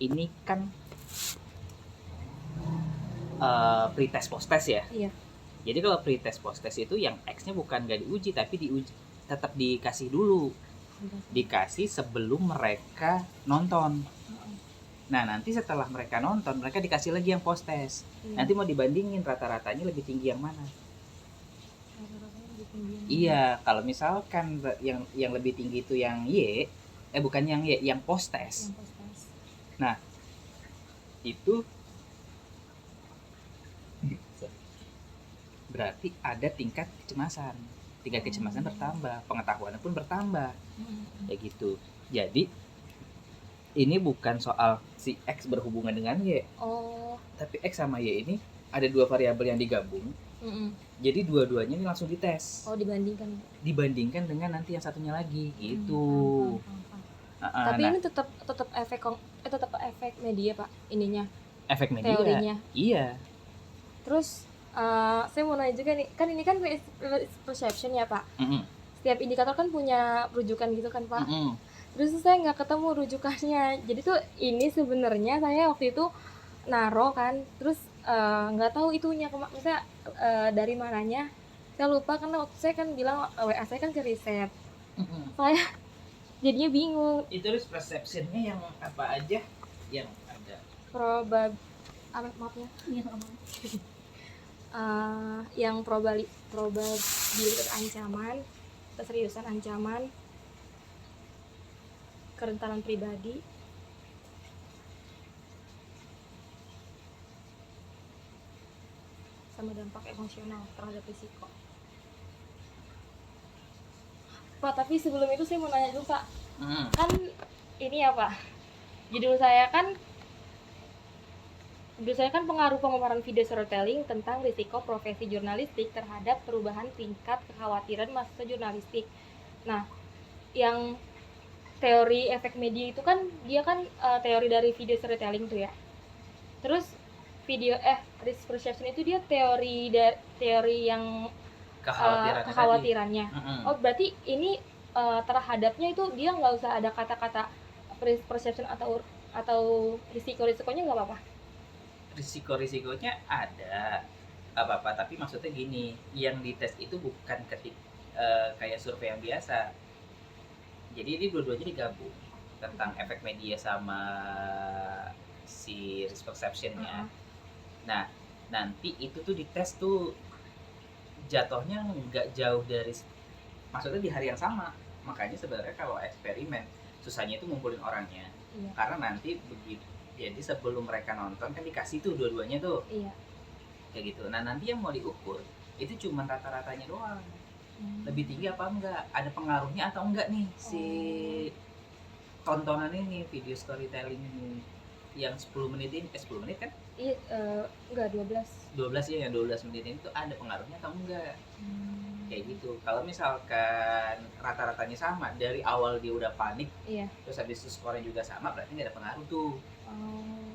ini kan pre-test post-test ya. Iya. Jadi kalau pre-test post-test itu yang X-nya bukan nggak diuji tapi diuji, tetap dikasih dulu. Dikasih sebelum mereka nonton. Nah nanti setelah mereka nonton, mereka dikasih lagi yang post-test. Nanti mau dibandingin rata-ratanya lebih tinggi yang mana. Rata-ratanya lebih tinggi yang Iya, kalau misalkan yang lebih tinggi itu yang Y, bukan yang Y, yang post-test. yang post-test. Nah, itu berarti ada tingkat kecemasan. Tingkat kecemasan bertambah, pengetahuannya pun bertambah. Kayak gitu. Jadi ini bukan soal si X berhubungan dengan Y. Tapi X sama Y ini ada dua variabel yang digabung. Jadi dua-duanya ini langsung dites. Dibandingkan dengan nanti yang satunya lagi gitu. Tapi ini tetap efek media, Pak, ininya. Efek media. Teorinya. Iya. Terus saya mau nanya juga nih, kan ini kan perception ya, Pak. Setiap indikator kan punya rujukan gitu kan, Pak. Terus saya nggak ketemu rujukannya. Jadi tuh ini sebenarnya saya waktu itu naro kan, terus nggak tahu itunya, misalnya dari mananya. Saya lupa karena waktu saya kan bilang WA saya kan ke riset. Saya jadinya bingung. Itu risk perception-nya yang apa aja yang ada? Maafnya. Yang probabilitas ancaman, keseriusan ancaman, kerentanan pribadi, sama dampak emosional terhadap risiko. Pak, tapi sebelum itu saya mau nanya dulu, Pak. Kan ini ya, Pak, judul saya kan pengaruh pemaparan video storytelling tentang risiko profesi jurnalistik terhadap perubahan tingkat kekhawatiran mahasiswa jurnalistik. Nah, yang teori efek media itu kan dia kan teori dari video storytelling tuh ya. Terus risk perception itu dia teori yang kekhawatirannya. Oh, berarti ini terhadapnya itu dia nggak usah ada kata-kata risk perception atau risikonya nggak apa-apa? Risiko-risikonya ada apa-apa, tapi maksudnya gini, yang dites itu bukan kayak survei yang biasa. Jadi ini dua-duanya digabung tentang efek media sama si risk perception-nya. Nah, nanti itu tuh dites tuh jatuhnya nggak jauh dari, maksudnya di hari yang sama. Makanya sebenarnya kalau eksperimen susahnya itu ngumpulin orangnya. Karena nanti begitu, jadi sebelum mereka nonton kan dikasih tuh dua-duanya tuh. Kayak gitu. Nah nanti yang mau diukur itu cuma rata-ratanya doang. Lebih tinggi apa enggak, ada pengaruhnya atau enggak nih si tontonan ini, video storytelling ini yang 10 menit ini, 10 menit kan? Iya, enggak, 12 ya, yang 12 menit ini tuh ada pengaruhnya atau enggak. Kayak gitu. Kalau misalkan rata-ratanya sama, dari awal dia udah panik, terus habis itu skornya juga sama, berarti nggak ada pengaruh tuh.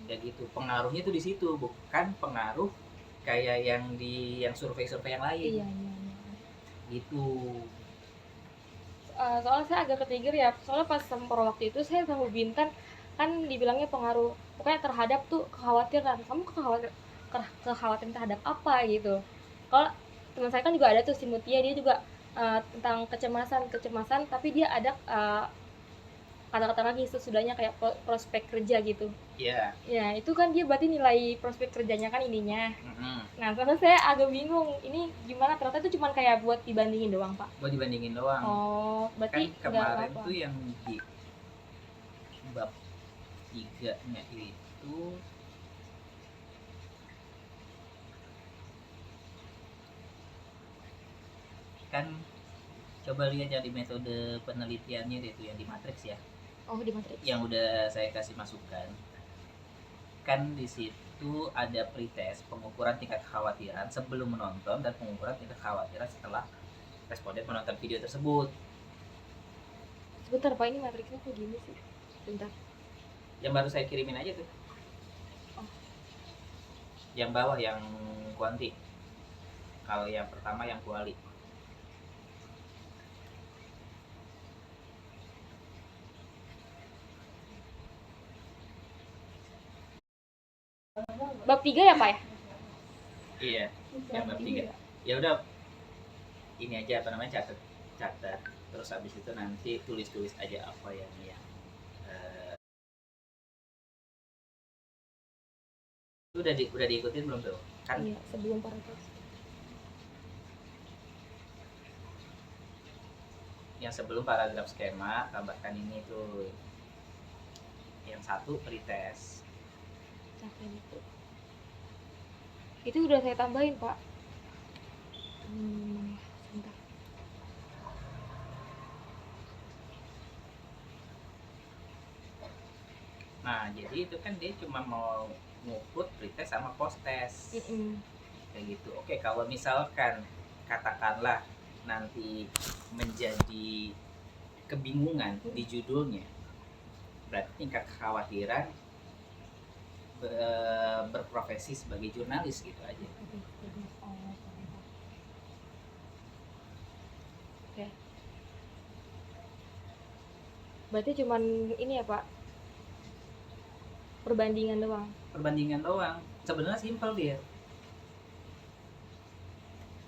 Kayak gitu. Pengaruhnya tuh di situ, bukan pengaruh kayak yang survei-survei yang lain. Gitu. Soalnya saya agak ketrigger ya, soalnya pas sempro waktu itu saya sama Bintan kan dibilangnya pengaruh, pokoknya terhadap tuh kekhawatiran. Kamu kekhawatiran terhadap apa gitu. Kalau teman saya kan juga ada tuh si Mutia, dia juga tentang kecemasan, tapi dia ada kata-kata lagi sesudahnya kayak prospek kerja gitu. Iya. Ya itu kan dia berarti nilai prospek kerjanya kan ininya. Nah karena saya agak bingung ini gimana, ternyata itu cuma kayak buat dibandingin doang, Pak. Buat dibandingin doang. Oh, berarti kan kemarin tuh yang di bab 3-nya itu kan coba lihat yang di metode penelitiannya itu yang di Matrix ya. Oh, di Matrix. Yang udah saya kasih masukan. Kan di situ ada pretest, pengukuran tingkat kekhawatiran sebelum menonton dan pengukuran tingkat kekhawatiran setelah responden menonton video tersebut. Sebentar, Pak, ini Matrixnya kok gini sih? Bentar. Yang baru saya kirimin aja tuh. Oh. Yang bawah yang kuanti. Kalau yang pertama yang kuali. bab 3 ya Pak ya? Iya, yang bab 3. Ya udah, ini aja apa namanya, catat, terus habis itu nanti tulis aja apa yang itu udah diikutin belum tuh kan? Iya, sebelum paragraf. Yang sebelum paragraf skema tambahkan ini tuh, yang satu pretest. Nah, kayak gitu. Itu udah saya tambahin Pak. Sebentar. Nah jadi itu kan dia cuma mau ngukur pretest sama post test kayak gitu. Oke, kalau misalkan katakanlah nanti menjadi kebingungan di judulnya, berarti tingkat kekhawatiran berprofesi sebagai jurnalis gitu aja. Oke. Berarti cuman ini ya Pak, perbandingan doang. Sebenarnya simpel dia,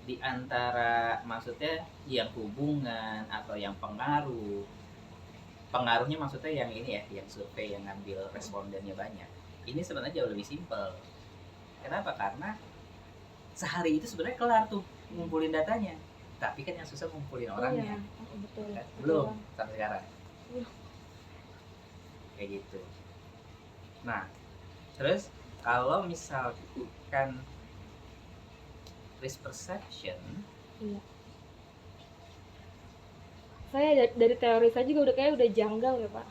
di antara maksudnya yang hubungan atau yang pengaruhnya maksudnya yang ini ya, yang survei yang ngambil respondennya banyak, ini sebenarnya jauh lebih simpel. Kenapa? Karena sehari itu sebenarnya kelar tuh ngumpulin datanya, tapi kan yang susah ngumpulin orangnya. Betul. Belum sampai sekarang kayak gitu. Nah terus kalau misalkan risk perception, iya, saya dari teori saya juga udah janggal ya Pak,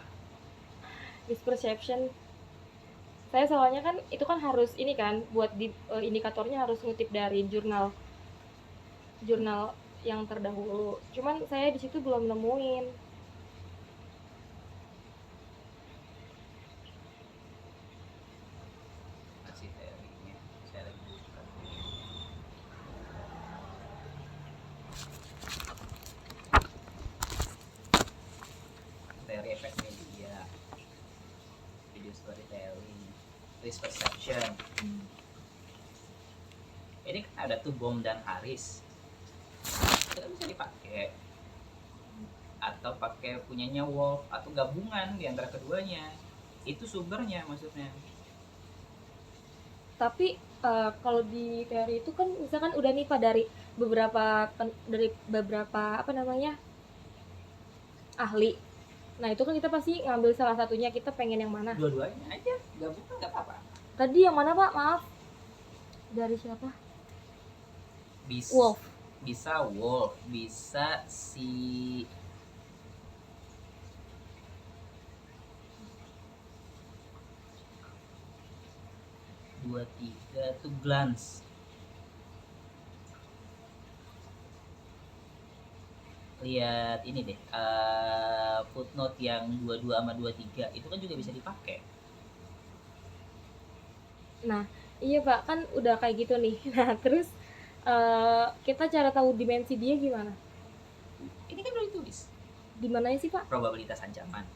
risk perception. Saya soalnya kan itu kan harus ini kan, buat di indikatornya harus ngutip dari jurnal yang terdahulu, cuman saya di situ belum nemuin. masih teorinya saya lagi buka. Teori efek media, video storytelling, risk perception. Ini kan ada tuh Bohm dan Harris, itu kan bisa dipakai, atau pakai punyanya Wolf, atau gabungan di antara keduanya. Itu sumbernya maksudnya. Tapi kalau di teori itu kan misalkan udah nih Pak dari beberapa apa namanya ahli. Nah itu kan kita pasti ngambil salah satunya, kita pengen yang mana? Dua-duanya aja, gabungan nggak apa-apa. Tadi yang mana Pak? Maaf. Dari siapa? Wolf. Bisa Wolf, bisa si dua tiga tuh Glance. Lihat ini deh, footnote yang 22 sama 23 itu kan juga bisa dipakai. Nah iya Pak, kan udah kayak gitu nih. Nah terus kita cara tahu dimensi dia gimana? Ini kan udah ditulis. Di mananya sih Pak? Probabilitas ancaman,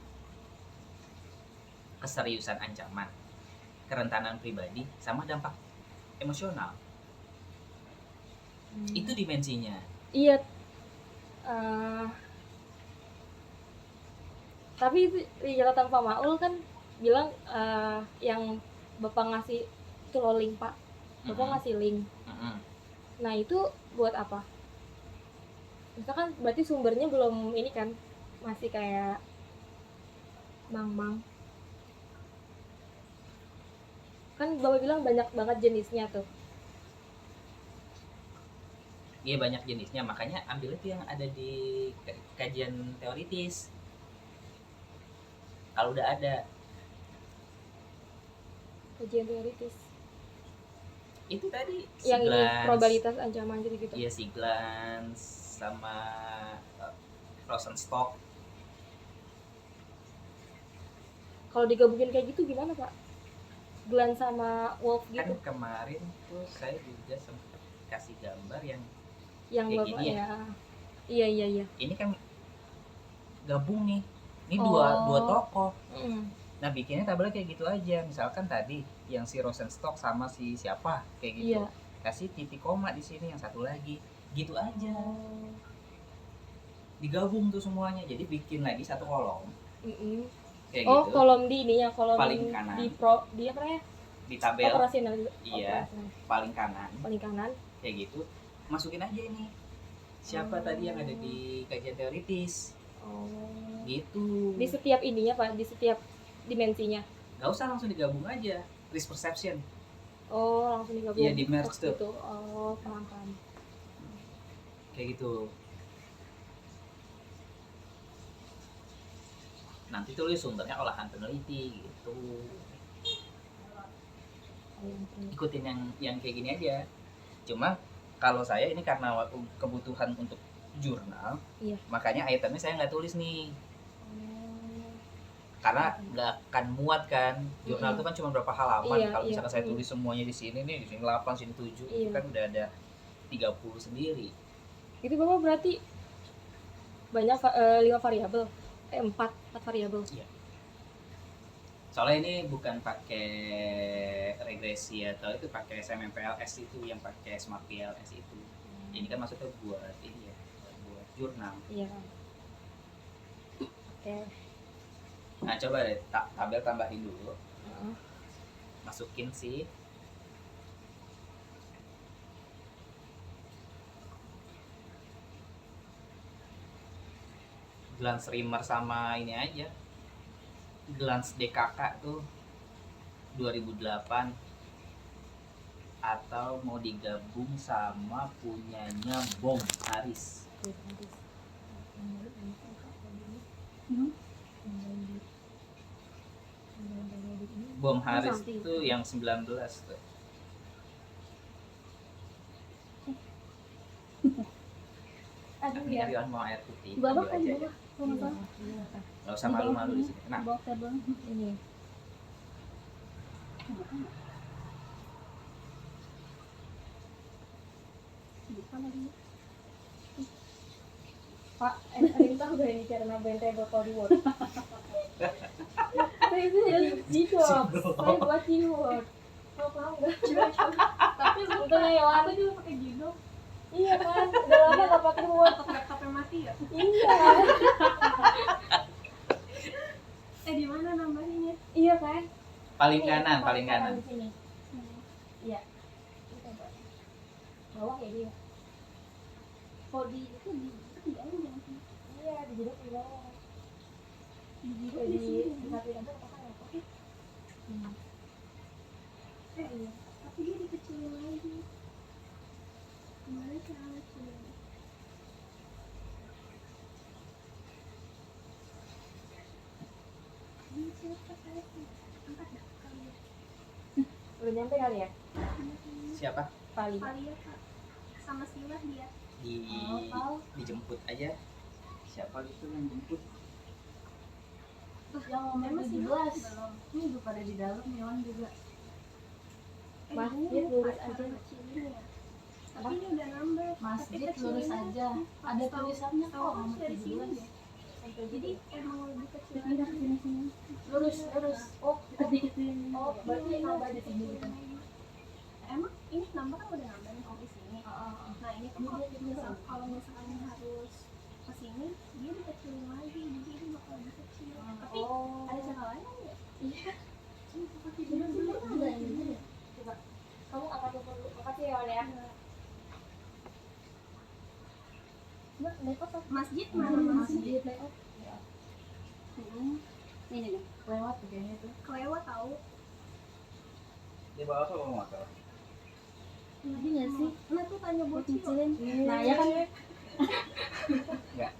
keseriusan ancaman, kerentanan pribadi, sama dampak emosional. Itu dimensinya. Iya. Tapi di catatan Pak Maul kan bilang yang Bapak ngasih itu lo link Pak. Bapak ngasih link. Nah itu buat apa? Misalkan berarti sumbernya belum ini kan, masih kayak mang-mang. Kan Bapak bilang banyak banget jenisnya tuh. Iya banyak jenisnya, makanya ambil itu yang ada di kajian teoritis. Kalau udah ada Kajian teoritis. Itu tadi yang ini probabilitas ancaman gitu. Iya, si Glance sama Rosenstock. Kalau digabungin kayak gitu gimana Pak? Glance sama Wolf gitu. Kan kemarin tuh saya juga sempat kasih gambar yang kayak Bapak gini ya. Iya. Ini kan gabung nih. Ini dua tokoh. Nah bikinnya tabelnya kayak gitu aja, misalkan tadi yang si Rosenstock sama si siapa kayak gitu, Iya. kasih titik koma di sini, yang satu lagi, gitu aja, Oh. digabung tuh semuanya, jadi bikin lagi satu kolom Mm-mm. kayak Oh, gitu kolom di ini ya, kolom paling kanan di apa namanya? di tabel, Operasional. iya Operasional. paling kanan Paling kanan. kayak gitu, masukin aja ini siapa tadi yang ada di kajian teoritis Oh. gitu. Di setiap ininya Pak, di setiap dimensinya. Nggak usah langsung digabung aja, risk perception. Oh, langsung digabung. Iya, di merge tuh. Gitu. Oh, paham. Kayak gitu. Nanti tulis sumbernya olahan peneliti gitu. Ikutin yang kayak gini aja. Cuma kalau saya ini karena kebutuhan untuk jurnal, iya. Makanya itemnya saya nggak tulis nih. Karena nggak akan muat kan, jurnal itu kan cuma berapa halaman. Iya, kalau misalkan saya tulis semuanya di sini nih, di sini 8, sini 7, itu kan udah ada 30 sendiri. Itu Bapak berarti banyak 5 variabel, 4 variabel. Iya. Soalnya ini bukan pakai regresi atau itu pakai SMMPLS itu yang pakai Smart PLS itu. Ini kan maksudnya buat ini ya, buat jurnal. Iya. Oke. Nah coba deh tabel tambahin dulu. Masukin sih glance Rimmer sama ini aja, glance DKK tuh 2008, atau mau digabung sama punyanya Bom Haris. Bom Haris itu yang 19 tuh. Aduh ya. Ini mau air putih. Bawa kan aja. Nggak usah malu-malu di sini. Nah, bawa tabel ini. Pak, Rinta udah ini cara nambahin table keyword. Saya itu jadi job, saya buat keyword. Mau nggak? Tapi sebetulnya ya, aku juga pakai jidok. Iya kan, udah lama nggak pakai word. Laptop yang mati ya? Iya. Di mana nambahinnya? Iya kan? Paling kanan. Di sini. Iya. Bawah ya dia. Oh di itu di bawah ya? Iya, di judul di bawah. Di Di satu dan apa kan apa? Iya. Tapi dia dikecilin lagi. Kemarin saya kecil. Ini siapa kali? Angkat dah kali ya. Udah nyampe kali ya? Siapa? Paling. Kali ya Kak. Sama Sila dia. Dijemput aja. Siapa itu yang jemput? Yang nomor 17 belum. Ini udah pada di dalam Yon juga. Masjid lurus aja. Kecilin ya. Tapi ini udah nambah. Masjid lurus aja. Ada tulisannya kok nomor dari sini 17. ya. Jadi emang lebih kecil Pindah ke sini. Lurus. Oh, dikecilin. Oh, berarti nambah di sini gitu. Emang ini nambah kan udah nambah nih di sini. Nah ini tuh kalau misalnya harus ke sini dia dikecilin lagi, jadi ini bakal lebih kecil. Tapi ada cara lain nggak? Iya. Ada ini. Coba. Kamu angkat telepon dulu. Makasih ya, Wan ya. Mbak, layout masjid mana masjid? Layout. Ini nih, Lewat kayaknya tuh. kelewat tahu. Dia bawa apa mau motor? Ini nggak sih? Nah tuh tanya buat Kecilin. Nah, ya kan Enggak.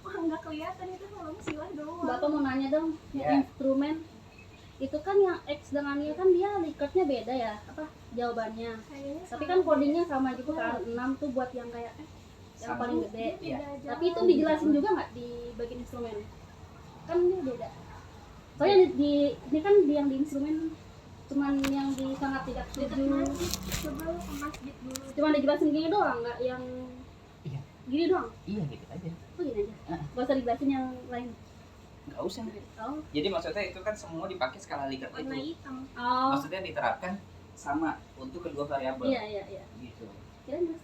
Wah nggak kelihatan itu kalau Sila doang. Bapak mau nanya dong, Ya. instrumen itu kan yang X dengan Y kan dia likatnya beda ya, apa jawabannya. Kayaknya Tapi kan codingnya sama gitu kan, 6 tuh buat yang kayak yang Sama. paling gede. Iya. Tapi itu dijelasin juga nggak di bagian instrumen? Kan dia beda. Soalnya ini kan yang di instrumen cuman yang di sangat tidak setuju. Coba lu ke masjid dulu. Cuma dijelasin gini doang, nggak yang Iya. gini doang. Iya gitu aja. Oh gini aja. Gak usah dijelasin yang lain. nggak usah. Oh. Jadi maksudnya itu kan semua dipakai skala Likert Warna itu. hitam. Oh. Maksudnya diterapkan sama untuk kedua variabel. Iya. Gitu. Kirain mas.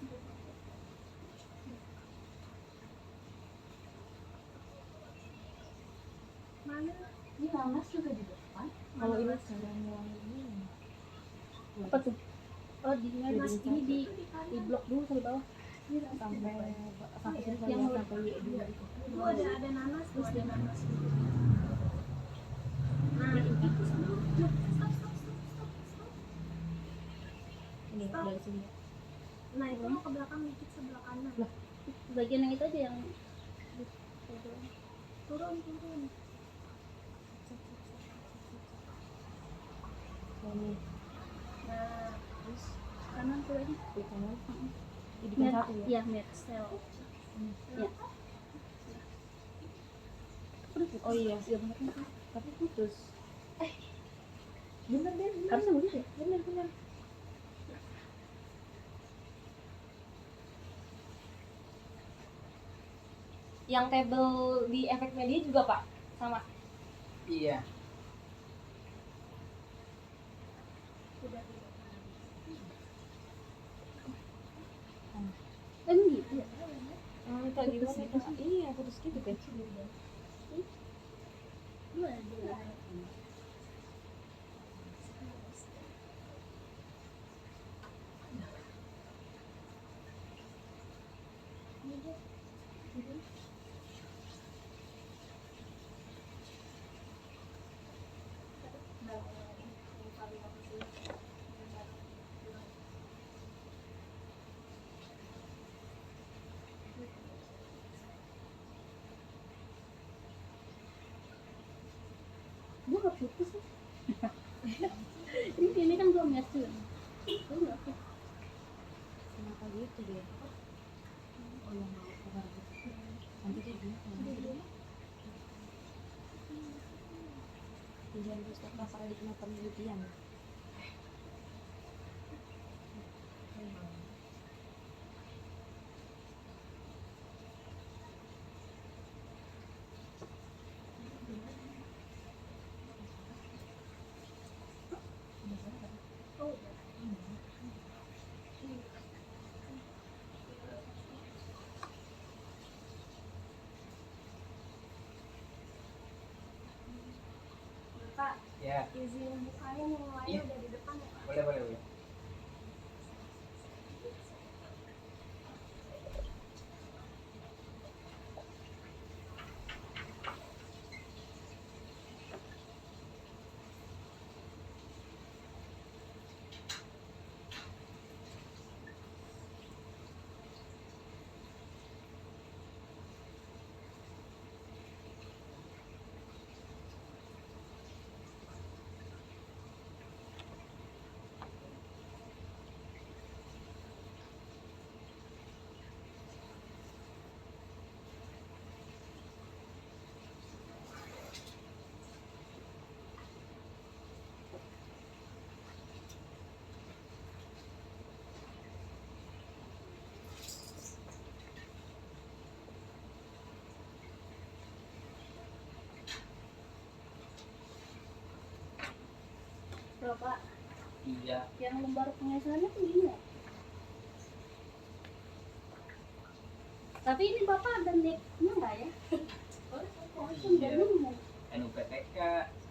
Mana? Ini nanas juga di depan. Kalau ini cara mulainya Apa tuh? Oh di Mas ini di kanan. blok dulu sampai bawah. sampai sini kali Yang ya, mulai. sampai Y dulu. Oh, ada nanas, tuh ada nanas. Nah, itu sama. Nah, stop. Ini dari sini. Nah, itu mau ke belakang dikit sebelah kanan. Bagian yang itu aja yang Turun. Ini Nah, terus kanan tuh ini. di kanan. Jadi Mer- satu ya. Iya, Mersel. Ya. Oh iya. Iya benar kan? Tapi putus. Bener deh. Harusnya begitu ya? Bener. Yang tabel di efek media juga Pak sama. Iya. Emang gitu ya? Kayak gimana itu? Iya, putus gitu kan. Dua, dua. Gue gak putus ya. Ini kan belum Mersel. Gue gak putus. Kenapa gitu dia? Oh yang mau kabar gitu. Nanti dia bilang Tujuan Pusat Pasar di penelitian. Pak, Ya, izin bukain yang lain Iya. udah di depan ya, Pak? boleh. Berapa? Iya. Yang lembar pengesahannya tuh gini ya? Tapi ini Bapak ada nicknya nggak ya? Oh, itu Iya. nggak nemu. NUPTK.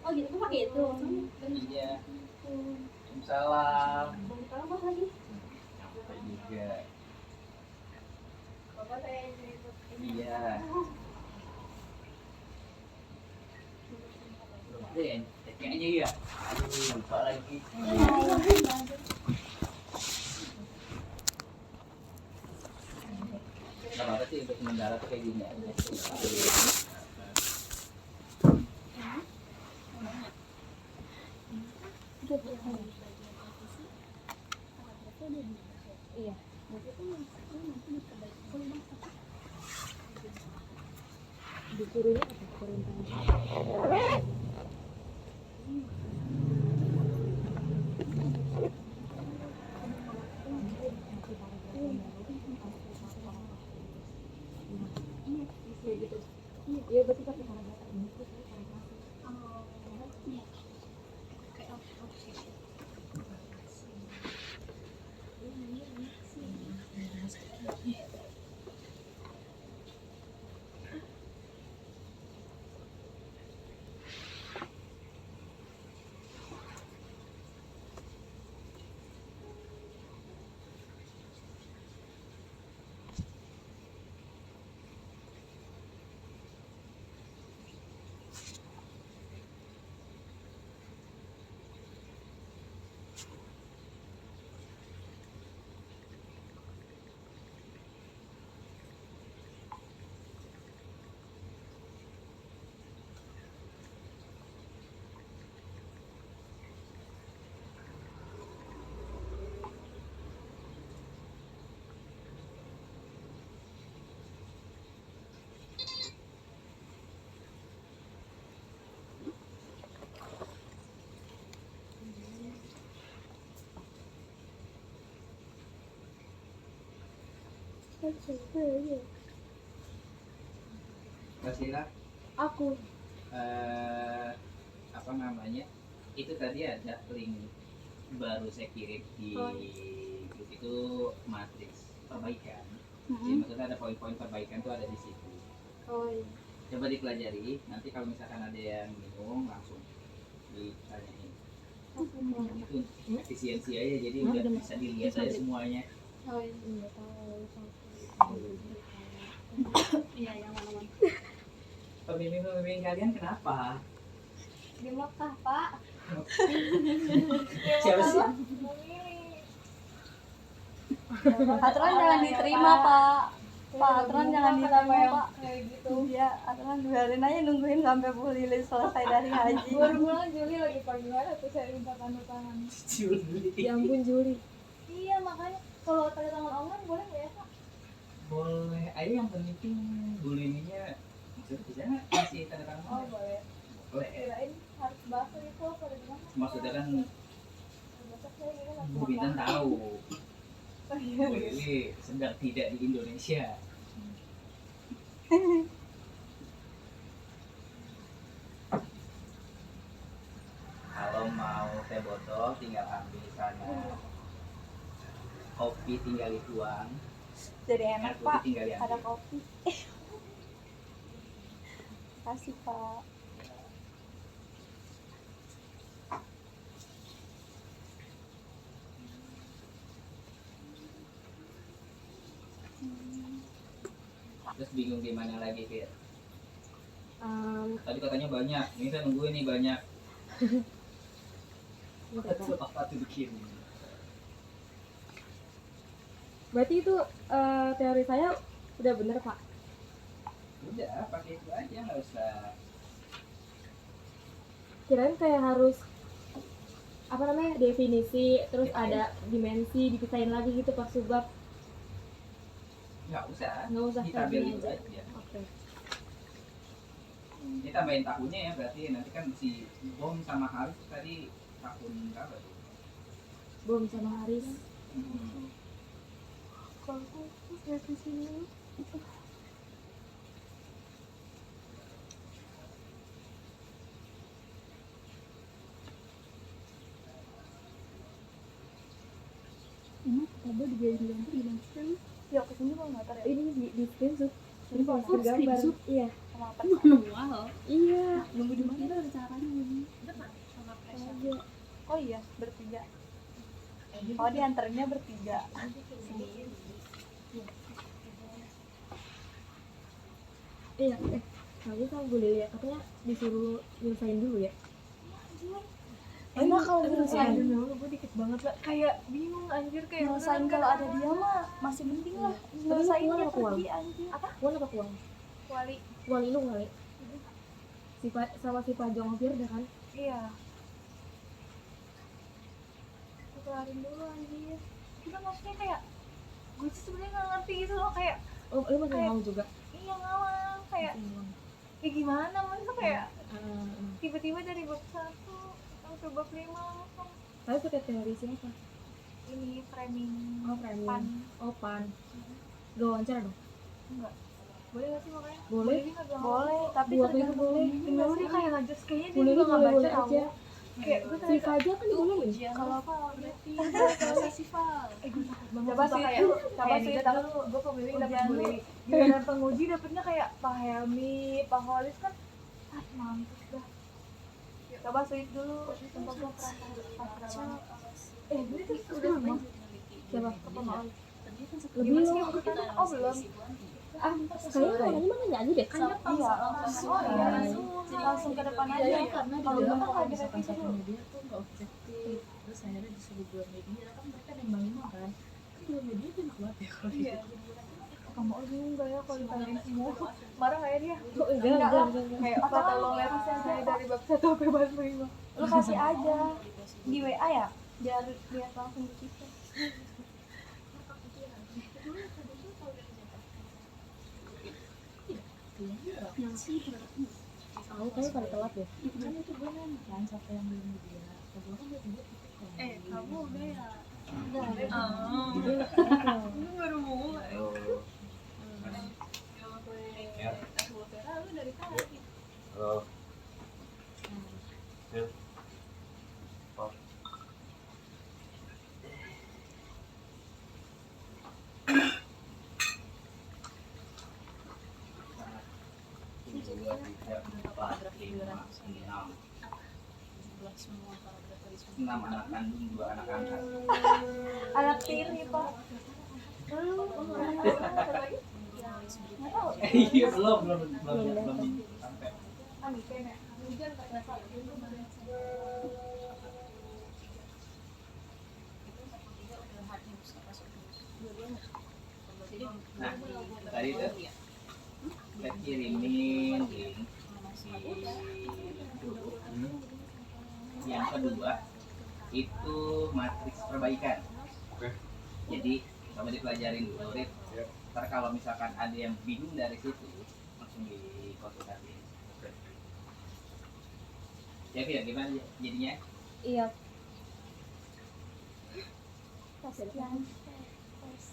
Oh gitu, Bapak pakai itu. Iya. Salam. Belum tahu Mas lagi. Sampai juga. Bapak saya Iya. Ada ya NUPTK-nya ya. Aduh, lupa lagi. Gak apa-apa sih untuk sementara tuh kayak gini aja. Iya. Disuruhnya apa? Perintahnya. Iya berarti pakai cara data ini. Kasihlah Aku. apa namanya, itu tadi ada link baru saya kirim di grup itu, matriks perbaikan. Jadi maksudnya ada poin-poin perbaikan tuh ada di situ. Oh iya. Coba dipelajari, nanti kalau misalkan ada yang bingung langsung ditanyain. Itu efisiensi aja, jadi udah bisa dilihat aja semuanya. Oh iya, nggak tahu. Iya, yang mana-mana. Pembimbing kalian kenapa? Di Mekah, Pak. Siapa sih? Aturan jangan diterima, Pak. Pak, aturan jangan diterima, Pak. Kayak gitu. Iya, aturan biarin aja nungguin sampai Bu Lili selesai dari haji. Baru pulang Juli lagi panggilan tuh saya minta tanda tangan. Juli. Ya ampun Juli. Iya makanya kalau tanda tangan online boleh nggak ya Pak? Boleh, ayo yang penting buliminya bisa nggak kasih tanda tangan? Oh boleh. Boleh. Kirain harus bahasa itu apa gimana? Maksudnya kan Besok saya ini kan Bu Bintan tahu Oh iya. Bu Lili sedang tidak di Indonesia. Kalau mau teh botol tinggal ambil sana, kopi tinggal dituang, Jadi air enak, putih Pak. tinggal Ada diambil. kopi. Kasih, Pak. Terus bingung gimana lagi, Fir? Tadi katanya banyak, ini saya nungguin nih banyak. Apa tuh bikin? Berarti itu teori saya udah bener Pak. Udah, pakai itu aja, nggak usah. Kirain kayak harus apa namanya definisi terus ada dimensi dipisahin lagi gitu pas subbab. Nggak usah. Nggak usah Di kayak tabel gini itu aja. aja. Oke. Ini tambahin tahunnya ya, berarti nanti kan si Bom sama Haris tadi tahun berapa tuh? Bom sama Haris. Kalau lihat di sini. Ini coba diganti gimana sih? Ya, kesini mau nggak tahu ya. Ini di screenshot. Ini Oh, pas gambar. screenshot? Iya. Sama apa? Manual. Iya. Nunggu di mana ada caranya ini? Aja. Oh iya, bertiga. Oh, diantarinnya bertiga. Iya. Kalau sama Bu Lili ya, katanya disuruh nyelesain dulu ya. Enak kalau Nyelesain nyelesain. dulu, gue dikit banget lah. Kayak bingung anjir kayak Nyelesain beneran kalau kan. ada dia mah masih mending lah. Tapi Nyelesain lu dia apa kuang? pergi anjir. Kuang apa kuang? Wali. Kuang itu kali. Sama si Pajong Firda kan? Iya. Kelarin dulu anjir. Kita maksudnya kayak gue sih sebenarnya nggak ngerti gitu loh, kayak Oh, lu masih Kayak- mau juga? iya ngawang kayak Masih mau. ya gimana maksudnya kayak Ah. tiba-tiba dari bab 1 sampai bab 5 langsung Tapi pakai teori siapa? ini framing Oh, framing. pan. Oh, pan. Gak wawancara dong? Enggak. Boleh nggak sih makanya? Boleh. Ini nggak boleh, tapi Buat itu tergantung boleh. pembimbing nggak sih? Kayak ngajak kayaknya dia Boleh, juga nggak boleh baca aja. tahu. Kayak gue Si tanya Fajar kan diumumin. kalau apa berarti Masa sih, Val? gue takut banget. Coba Sumpah sih kayak- itu, kayak coba sih dikit itu dulu. gue pembimbing dapat Ujian bully. lu. Giliran penguji dapetnya kayak Pak Helmi, Pak Holis kan mampus dah. Coba sweet dulu, sumpah gue perasaan. Gue tuh udah main Siapa? apa mau? Lebih Gimana lo. sih aku kan? Oh belum. Kayaknya orangnya mah nanya aja deh. Iya, oh iya langsung ke depan aja. Iya, karena Kalau dia belum kan kan kalau lagi misalkan revisi satu dulu. media tuh nggak objektif, terus akhirnya disuruh dua media kan mereka nembang lima kan dua media tuh enak banget ya kalau Iya. gitu. Kamu juga enggak ya kalau ditanyain semua? Marah nggak ya dia? Oh, enggak Enggak lah. enggak. Kayak apa tolong lihat saya dari bab 1 sampai bab 5. Lu kasih aja di WA ya, biar lihat langsung di kita. Yang sih beratnya Aku kayaknya pada telat ya. kan itu gue nanya kan siapa yang beli media, kalau gue kan dia tidur gitu kan. Kamu udah ya baru mulai. Halo. Ya. Lu dari tadi. Halo. Yuk. Oh. Enam anak kandung, 2 anak angkat. Anak tiri, Pak. Iya, belum sampai. Nah, tadi tuh kita kirimin link si guru. Yang kedua itu matriks perbaikan. Jadi coba dipelajarin dulu, Rit. Ntar kalau misalkan ada yang bingung dari situ langsung dikonsultasi. Ya, Fir, gimana jadinya? Iya.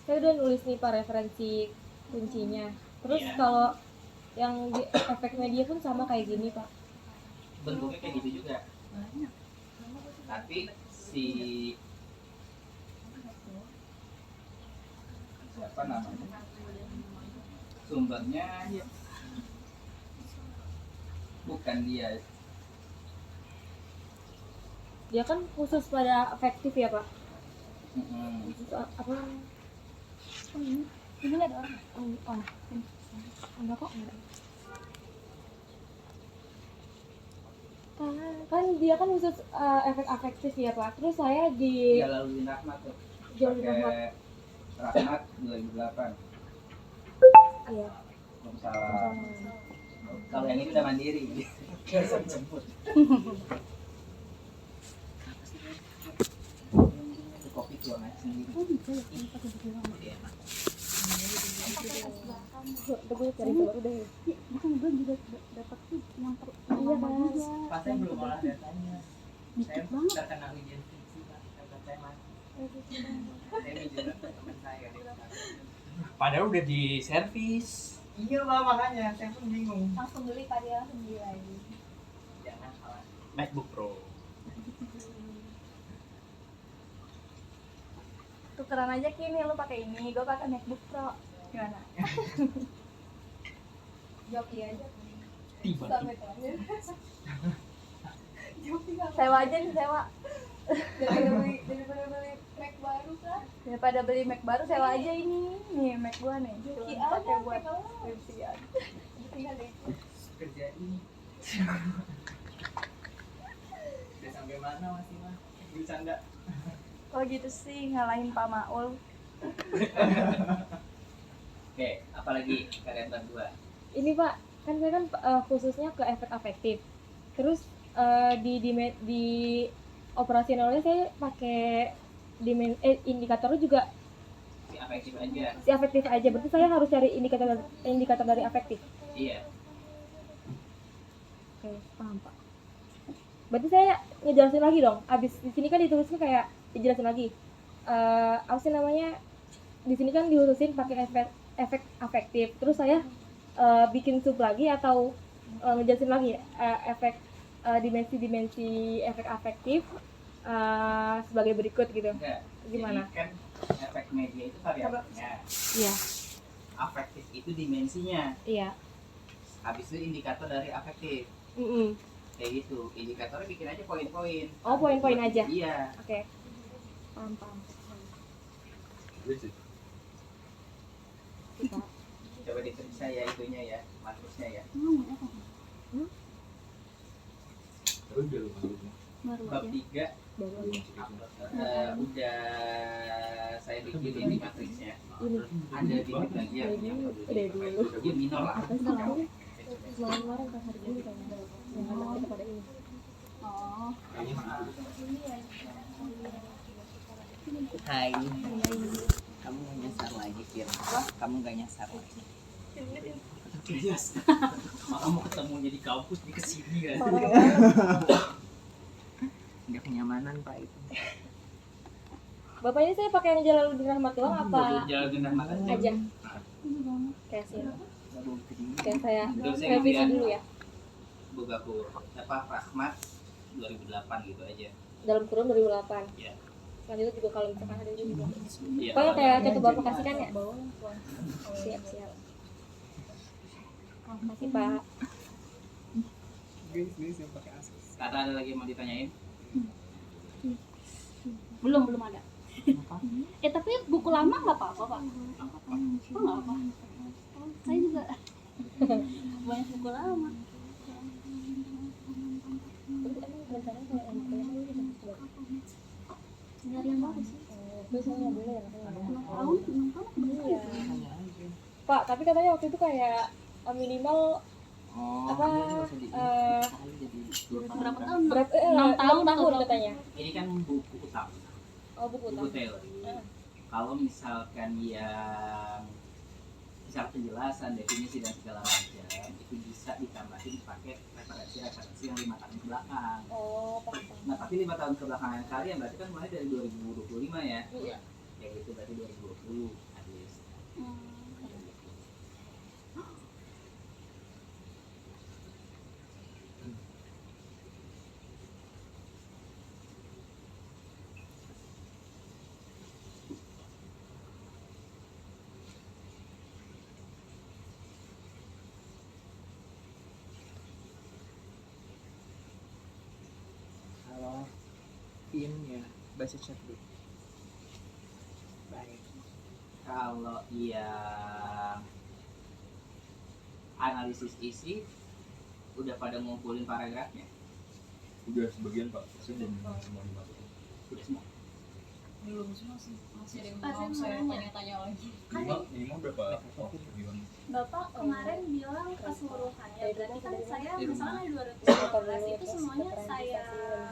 Saya udah nulis nih Pak referensi kuncinya. Terus Iya. kalau yang di efek media pun sama kayak gini Pak. Bentuknya kayak gitu juga. Tapi si siapa namanya? Sumbernya bukan dia. Dia kan khusus pada efektif ya Pak. Mm-mm. Khusus apa? Ini ada orang. Oh, enggak kok. Kan dia kan khusus efek efektif ya Pak. Terus saya di Jalaluddin Rahmat tuh. Jalaluddin Pakai Rahmat 2008. Iya. Belum salah. Kalau yang ini udah mandiri. Biasa jemput. Itu kopi tuang aja sendiri. Jadi enak. Gue cari baru deh. Bukan gue juga dapat tuh yang Iya kan. Pasnya belum olah datanya. Saya dikit banget. terkena ujian fiksi, Pak. Kata saya, Mas. Saya minjem ke teman saya deh. Padahal udah di servis. Iya lah, makanya saya pun bingung. Langsung beli Pak, dia langsung beli lagi. Jangan salah. MacBook Pro. Tukeran aja Kini, lu pakai ini, gue pakai MacBook Pro. Gimana? Joki aja. Tiba. Sampai terakhir. Joki sewa aja nih, sewa. Daripada beli Mac baru kan? Daripada beli Mac baru, sewa aja ini. Nih Mac gua nih. Joki Cuma pakai aja, buat Mac kamu. skripsian. Tinggal deh. Kerja ini. Udah sampai mana masih mah? Bercanda. Kalau gitu sih ngalahin Pak Maul. Oke, apalagi kalian berdua? Ini Pak, kan saya kan khususnya ke efek efektif. Terus di operasionalnya saya pakai indikatornya juga Si afektif aja. si efektif aja. Berarti saya harus cari indikator dari efektif. Iya. Oke, paham Pak. Berarti saya ngejelasin lagi dong. Abis di sini kan ditulisnya kayak dijelasin lagi. Apa sih namanya? Di sini kan diurusin pakai efek efektif. Terus saya bikin sub lagi atau ngejelasin lagi efek dimensi-dimensi efek efektif sebagai berikut gitu. Enggak. Gimana? Jadi kan efek media itu variabelnya. Iya, Afektif itu dimensinya. iya. Habis itu indikator dari afektif. Kayak gitu. Indikatornya bikin aja poin-poin. Oh, poin-poin aja. Iya. Oke. Paham. Coba diperiksa ya itunya ya, matrixnya ya. Baru Bab aja. 3 udah saya bikin ini matriksnya. Ini Ada dikit lagi ya. udah dulu. Ya minor lah. Apa sih namanya? Kemarin pas hari ini kan yang anak kita pada ini. Oh, Hai. Kamu gak nyasar lagi, Fir. Kamu gak nyasar lagi. Yes. Maka mau ketemunya di kampus di kesini kan. Nggak kenyamanan Pak itu. Bapak ini saya pakai yang Jalaluddin Rahmat doang apa Jalaluddin Rahmat aja? Nah, Kayak sih. Kayak saya Betul, saya revisi ngambil. dulu ya. Bugaku apa Rahmat 2008 gitu aja. Dalam kurun 2008. Iya. Selanjutnya juga kalau misalkan ada juga. Iya. Pokoknya kayak contoh Bapak kasihkan ya. Siap. Makasih Pak. Kata ada lagi yang mau ditanyain? Belum ada. Tapi buku lama nggak apa-apa Pak. Oh, nggak apa. Saya juga banyak buku lama. Terus emang rencananya kalau yang kelima ini udah coba. Nyari yang bagus sih. Terus saya boleh ya. 6 tahun Iya. Pak, tapi katanya waktu itu kayak minimal apa berapa tahun? berat 6 tahun 6 tahun atau katanya. Ini kan buku utama, Oh, buku buku utama. teori. Hmm. Kalau misalkan yang misal penjelasan, definisi dan segala macam itu bisa ditambahin pakai referensi yang 5 tahun ke belakang. Oh, paham. Nah, tapi 5 tahun ke belakang yang kalian berarti kan mulai dari 2025 ya. Iya. Ya itu berarti 2020 at least. Kalau timnya baca chat dulu. Baik. Kalau yang analisis isi udah pada ngumpulin paragrafnya, Udah sebagian Pak, saya belum semua dimasukin. udah semua. Belum semua sih, masih ada yang Pak, saya mau mau saya nanya. tanya-tanya lagi. Minimal berapa? Oh, gimana? Bapak kemarin bilang keseluruhannya, berarti kan saya Di rumah. misalnya 215 itu semuanya saya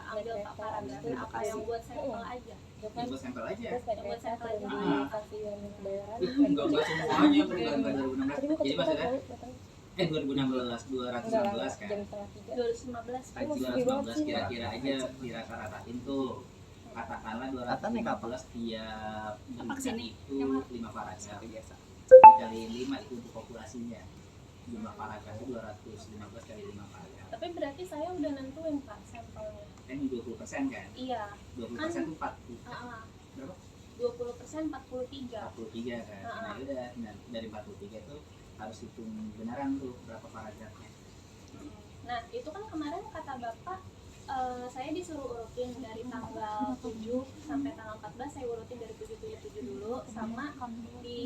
ambil Pak paragrafnya, apa yang buat sampel aja? Ya buat sampel aja. Terus kayak Buat sampel aja. kasih yang bayaran. Enggak semuanya bukan 2016. Tadi mau Jadi maksudnya 2016 2016 kan. jam setengah 3. 2015 Tadi Masih sepi banget 2019 sih. kira-kira aja dirata-ratain tuh. Katakanlah Rata naik apa? 215 tiap berita kesini? itu Yang 5 paragraf. Biasa. Dikali 5 itu untuk populasinya. Jumlah paragrafnya 215 kali 5 paragraf. Tapi berarti saya udah nentuin Pak sampelnya. Kan 20% kan? Iya, 20% itu 40. Berapa? 20% 43. 43 kan. Nah, udah. Nah, dari 43 itu harus hitung beneran tuh berapa paragrafnya. Nah, itu kan kemarin kata Bapak saya disuruh urutin dari tanggal 7 sampai tanggal 14, saya urutin dari 777 dulu, sama di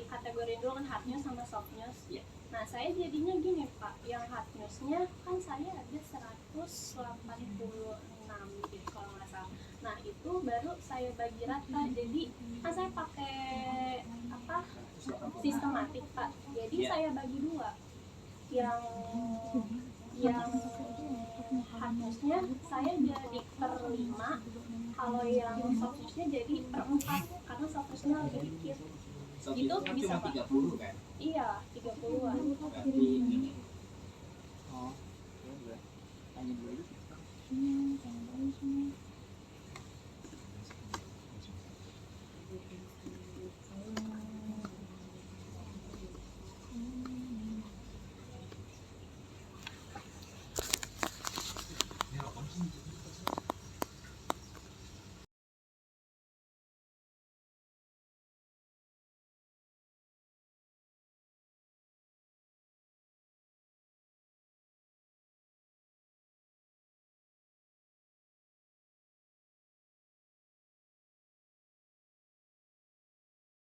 kategori dulu kan hard news sama soft news. Iya. Nah, saya jadinya gini Pak, yang hard newsnya kan saya ada 186 gitu kalau nggak salah. Nah, itu baru saya bagi rata, jadi kan saya pakai apa sistematik Pak, jadi Iya. saya bagi dua, yang hard newsnya saya jadi per 5, kalau yang soft newsnya jadi per 4 karena soft newsnya lebih dikit. So, Itu kan bisa, cuma Pak. 30 kan. Iya, 30-an. Berarti ini Oh, ya udah. Tanya dulu.